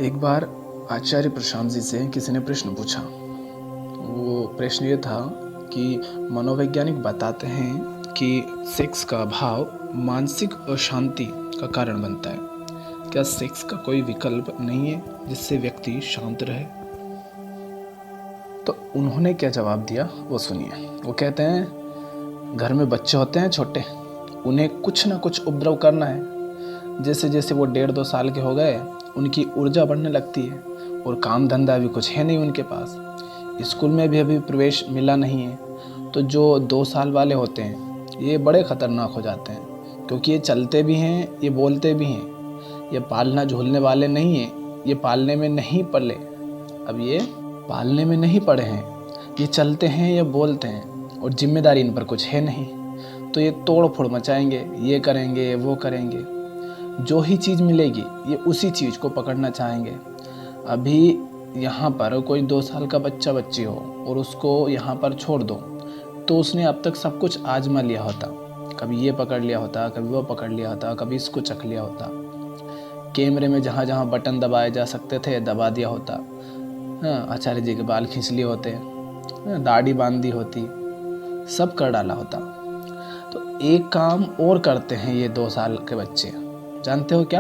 एक बार आचार्य प्रशांत जी से किसी ने प्रश्न पूछा। वो प्रश्न ये था कि मनोवैज्ञानिक बताते हैं कि सेक्स का अभाव मानसिक अशांति का कारण बनता है। क्या सेक्स का कोई विकल्प नहीं है जिससे व्यक्ति शांत रहे? तो उन्होंने क्या जवाब दिया वो सुनिए। वो कहते हैं, घर में बच्चे होते हैं छोटे, उन्हें कुछ ना कुछ उपद्रव करना है। जैसे जैसे वो 1.5-2 साल के हो गए, उनकी ऊर्जा बढ़ने लगती है और काम धंधा भी कुछ है नहीं उनके पास। स्कूल में भी अभी प्रवेश मिला नहीं है। तो जो 2 साल वाले होते हैं ये बड़े ख़तरनाक हो जाते हैं, क्योंकि ये चलते भी हैं, ये बोलते भी हैं। ये पालना झूलने वाले नहीं हैं, ये पालने में नहीं पले। अब ये पालने में नहीं पड़े हैं, ये चलते हैं, ये बोलते हैं और जिम्मेदारी इन पर कुछ है नहीं। तो ये तोड़ फोड़ मचाएंगे, ये करेंगे, वो करेंगे। जो ही चीज़ मिलेगी ये उसी चीज़ को पकड़ना चाहेंगे। अभी यहाँ पर कोई 2 साल का बच्ची हो और उसको यहाँ पर छोड़ दो, तो उसने अब तक सब कुछ आजमा लिया होता। कभी ये पकड़ लिया होता, कभी वो पकड़ लिया होता, कभी इसको चख लिया होता। कैमरे में जहाँ जहाँ बटन दबाए जा सकते थे दबा दिया होता। हाँ, आचार्य जी के बाल खींच लिए होते, दाढ़ी बांध दी होती, सब कर डाला होता। तो एक काम और करते हैं ये 2 साल के बच्चे, जानते हो क्या?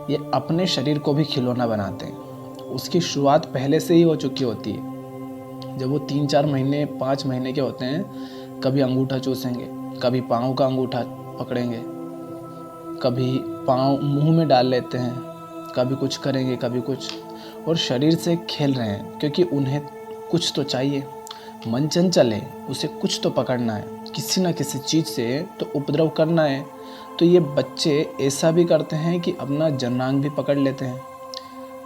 ये अपने शरीर को भी खिलौना बनाते हैं। उसकी शुरुआत पहले से ही हो चुकी होती है। जब वो 3-4 महीने 5 महीने के होते हैं, कभी अंगूठा चूसेंगे, कभी पाँव का अंगूठा पकड़ेंगे, कभी पाँव मुंह में डाल लेते हैं, कभी कुछ करेंगे, कभी कुछ। और शरीर से खेल रहे हैं, क्योंकि उन्हें कुछ तो चाहिए। मन चंचल है, उसे कुछ तो पकड़ना है, किसी न किसी चीज़ से तो उपद्रव करना है। तो ये बच्चे ऐसा भी करते हैं कि अपना जनांग भी पकड़ लेते हैं।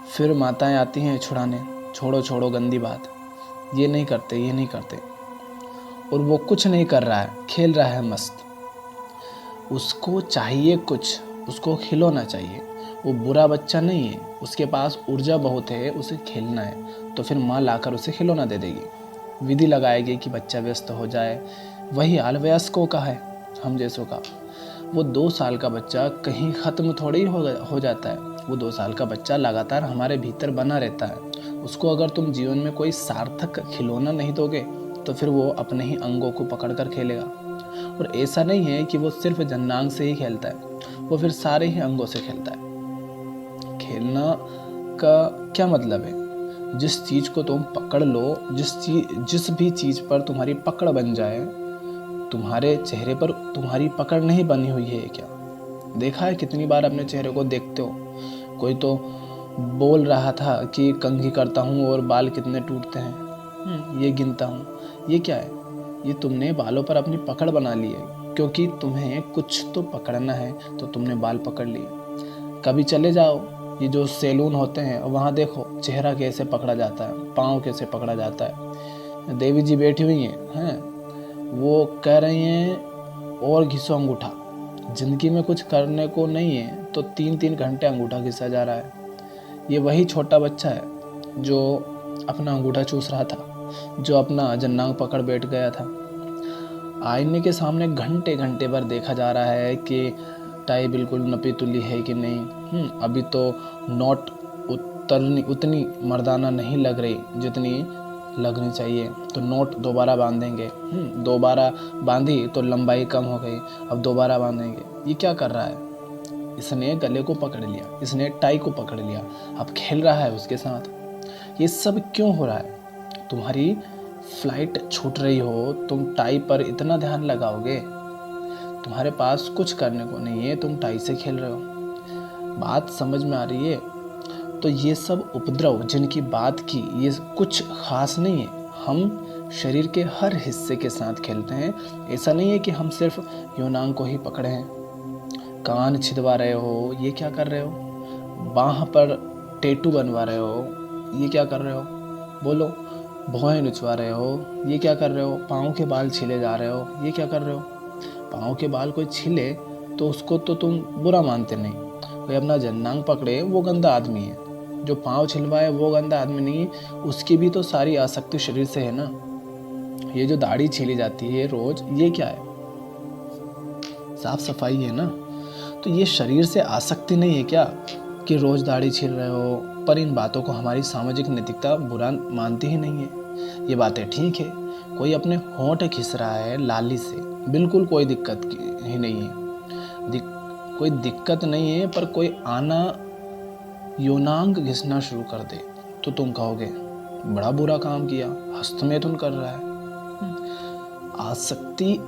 फिर माताएं आती हैं छुड़ाने, छोड़ो छोड़ो गंदी बात, ये नहीं करते, ये नहीं करते। और वो कुछ नहीं कर रहा है, खेल रहा है मस्त। उसको चाहिए कुछ, उसको खिलौना चाहिए। वो बुरा बच्चा नहीं है, उसके पास ऊर्जा बहुत है, उसे खेलना है। तो फिर माँ लाकर उसे खिलौना दे देगी, विधि लगाएगी कि बच्चा व्यस्त हो जाए। वही हाल वयस्कों का है, हम जैसों का। वो 2 साल का बच्चा कहीं ख़त्म थोड़ी हो जाता है। वो 2 साल का बच्चा लगातार हमारे भीतर बना रहता है। उसको अगर तुम जीवन में कोई सार्थक खिलौना नहीं दोगे, तो फिर वो अपने ही अंगों को पकड़कर खेलेगा। और ऐसा नहीं है कि वो सिर्फ जन्नांग से ही खेलता है, वो फिर सारे ही अंगों से खेलता है। खेलना का क्या मतलब है? जिस चीज़ को तुम पकड़ लो, जिस भी चीज़ पर तुम्हारी पकड़ बन जाए। तुम्हारे चेहरे पर तुम्हारी पकड़ नहीं बनी हुई है क्या? देखा है कितनी बार अपने चेहरे को देखते हो? कोई तो बोल रहा था कि कंघी करता हूँ और बाल कितने टूटते हैं, ये गिनता हूँ। ये क्या है? ये तुमने बालों पर अपनी पकड़ बना ली है, क्योंकि तुम्हें कुछ तो पकड़ना है, तो तुमने बाल पकड़ लिए। कभी चले जाओ, ये जो सैलून होते हैं वहाँ देखो चेहरा कैसे पकड़ा जाता है, पाँव कैसे पकड़ा जाता है। देवी जी बैठी हुई हैं, वो कह रही हैं और घिसो अंगूठा। ज़िंदगी में कुछ करने को नहीं है तो 3-3 घंटे अंगूठा घिसा जा रहा है। ये वही छोटा बच्चा है जो अपना अंगूठा चूस रहा था, जो अपना जन्नांग पकड़ बैठ गया था। आईने के सामने घंटे घंटे भर देखा जा रहा है कि टाई बिल्कुल नपी तुली है कि नहीं। अभी तो नोट उतनी मर्दाना नहीं लग रही जितनी लगनी चाहिए, तो नोट दोबारा बांधेंगे। दोबारा बांधी तो लंबाई कम हो गई, अब दोबारा बांधेंगे। ये क्या कर रहा है? इसने गले को पकड़ लिया, इसने टाई को पकड़ लिया, अब खेल रहा है उसके साथ। ये सब क्यों हो रहा है? तुम्हारी फ्लाइट छूट रही हो, तुम टाई पर इतना ध्यान लगाओगे? तुम्हारे पास कुछ करने को नहीं है, तुम टाई से खेल रहे हो। बात समझ में आ रही है? तो ये सब उपद्रव जिनकी बात की, ये कुछ खास नहीं है। हम शरीर के हर हिस्से के साथ खेलते हैं। ऐसा नहीं है कि हम सिर्फ योनांग को ही पकड़े हैं। कान छिदवा रहे हो, ये क्या कर रहे हो? बाह पर टैटू बनवा रहे हो, ये क्या कर रहे हो? बोलो। भौहें नुचवा रहे हो, ये क्या कर रहे हो? पाँव के बाल छीले जा रहे हो, ये क्या कर रहे हो? पाँव के बाल कोई छीले तो उसको तो तुम बुरा मानते नहीं। कोई अपना जन्नांग पकड़े वो गंदा आदमी है। जो पाँव छिलवाए वो गंदा आदमी नहीं, उसकी भी तो सारी आसक्ति शरीर से है ना। ये जो दाढ़ी छीली जाती है रोज, ये क्या है? साफ सफाई है ना। तो ये शरीर से आसक्ति नहीं है क्या कि रोज दाढ़ी छील रहे हो, पर इन बातों को हमारी सामाजिक नैतिकता बुरा मानती ही नहीं है। ये बातें ठीक है, कोई अपने होंठ खिस रहा है लाली से, बिल्कुल कोई दिक्कत ही नहीं है, कोई दिक्कत नहीं है। पर कोई आना योनांग घिसना शुरू कर दे तो तुम कहोगे बड़ा बुरा काम किया, हस्तमैथुन कर रहा है।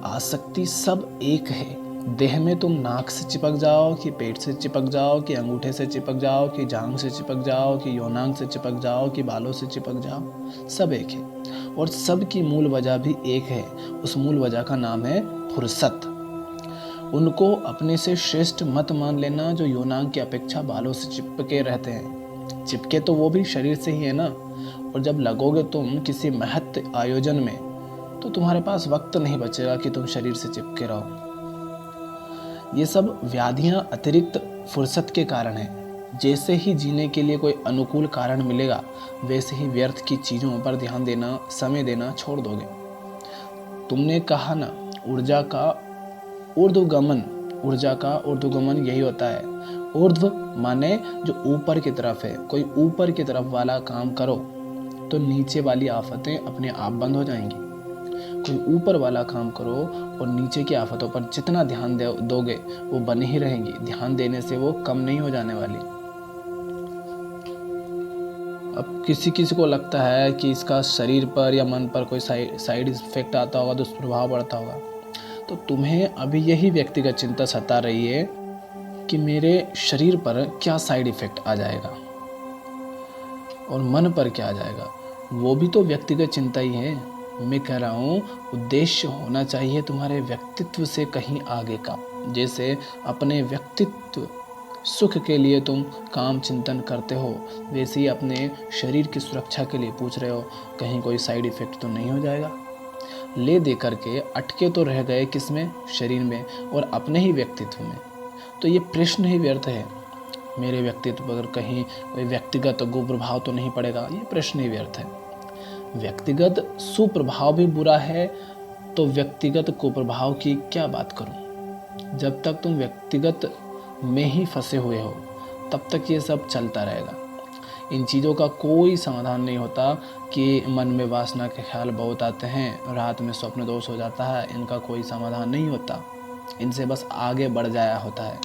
आसक्ति सब एक है। देह में तुम नाक से चिपक जाओ कि पेट से चिपक जाओ कि अंगूठे से चिपक जाओ कि जांघ से चिपक जाओ कि योनांग से चिपक जाओ कि बालों से चिपक जाओ, सब एक है और सब की मूल वजह भी एक है। उस मूल वजह का नाम है फुर्सत। उनको अपने से श्रेष्ठ मत मान लेना जो योनांग की अपेक्षा बालों से चिपके रहते हैं। चिपके तो वो भी शरीर से ही है ना। और जब लगोगे तुम किसी महत्व आयोजन में तो तुम्हारे पास वक्त नहीं बचेगा कि तुम शरीर से चिपके रहो। ये सब व्याधियां अतिरिक्त फुर्सत के कारण है। जैसे ही जीने के लिए कोई अनुकूल कारण मिलेगा वैसे ही व्यर्थ की चीज़ों पर ध्यान देना, समय देना छोड़ दोगे। तुमने कहा ना, ऊर्जा का ऊर्ध्वगमन यही होता है। ऊर्ध्व माने जो ऊपर की तरफ है। कोई ऊपर की तरफ वाला काम करो तो नीचे वाली आफतें अपने आप बंद हो जाएंगी। कोई ऊपर वाला काम करो और नीचे की आफतों पर जितना ध्यान दोगे वो बनी ही रहेंगी। ध्यान देने से वो कम नहीं हो जाने वाली। अब किसी को लगता है कि इसका शरीर पर या मन पर कोई साइड इफेक्ट आता होगा, दुष्प्रभाव पड़ता होगा। तो तुम्हें अभी यही व्यक्तिगत चिंता सता रही है कि मेरे शरीर पर क्या साइड इफेक्ट आ जाएगा और मन पर क्या आ जाएगा। वो भी तो व्यक्तिगत चिंता ही है। मैं कह रहा हूँ उद्देश्य होना चाहिए तुम्हारे व्यक्तित्व से कहीं आगे का। जैसे अपने व्यक्तित्व सुख के लिए तुम काम चिंतन करते हो, वैसे ही अपने शरीर की सुरक्षा के लिए पूछ रहे हो कहीं कोई साइड इफेक्ट तो नहीं हो जाएगा। ले दे करके अटके तो रह गए किसमें, शरीर में और अपने ही व्यक्तित्व में। तो ये प्रश्न ही व्यर्थ है। मेरे व्यक्तित्व पर कहीं कोई व्यक्तिगत कुप्रभाव तो नहीं पड़ेगा, ये प्रश्न ही व्यर्थ है। व्यक्तिगत सुप्रभाव भी बुरा है तो व्यक्तिगत कुप्रभाव की क्या बात करूं। जब तक तुम व्यक्तिगत में ही फंसे हुए हो तब तक ये सब चलता रहेगा। इन चीज़ों का कोई समाधान नहीं होता कि मन में वासना के ख्याल बहुत आते हैं, रात में स्वप्न दोष हो जाता है, इनका कोई समाधान नहीं होता। इनसे बस आगे बढ़ जाया होता है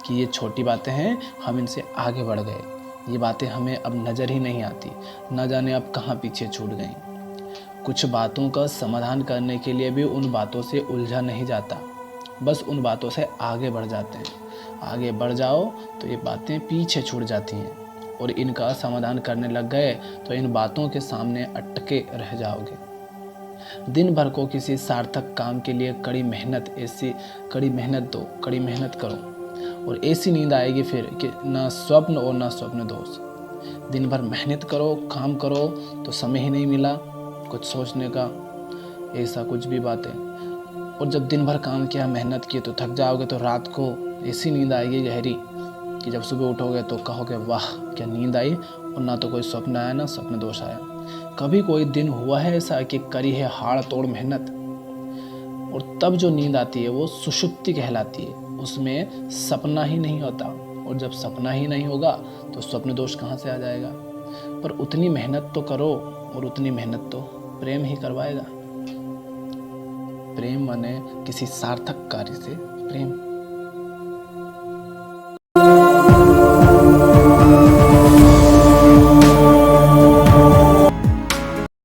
कि ये छोटी बातें हैं, हम इनसे आगे बढ़ गए। ये बातें हमें अब नज़र ही नहीं आती, न जाने अब कहाँ पीछे छूट गई। कुछ बातों का समाधान करने के लिए भी उन बातों से उलझा नहीं जाता, बस उन बातों से आगे बढ़ जाते हैं। आगे बढ़ जाओ तो ये बातें पीछे छूट जाती हैं और इनका समाधान करने लग गए तो इन बातों के सामने अटके रह जाओगे। दिन भर को किसी सार्थक काम के लिए कड़ी मेहनत करो और ऐसी नींद आएगी फिर कि ना स्वप्न और ना स्वप्न दोष। दिन भर मेहनत करो, काम करो तो समय ही नहीं मिला कुछ सोचने का, ऐसा कुछ भी बातें। और जब दिन भर काम किया, मेहनत की तो थक जाओगे तो रात को ऐसी नींद आएगी गहरी कि जब सुबह उठोगे तो कहोगे वाह क्या नींद आई, और ना तो कोई स्वप्न आया ना स्वप्न दोष आया। कभी कोई दिन हुआ है ऐसा कि करी है हाड़ तोड़ मेहनत और तब जो नींद आती है वो सुषुप्ति कहलाती है, उसमें सपना ही नहीं होता। और जब सपना ही नहीं होगा तो स्वप्न दोष कहाँ से आ जाएगा। पर उतनी मेहनत तो करो और उतनी मेहनत तो प्रेम ही करवाएगा। प्रेम माने किसी सार्थक कार्य से प्रेम।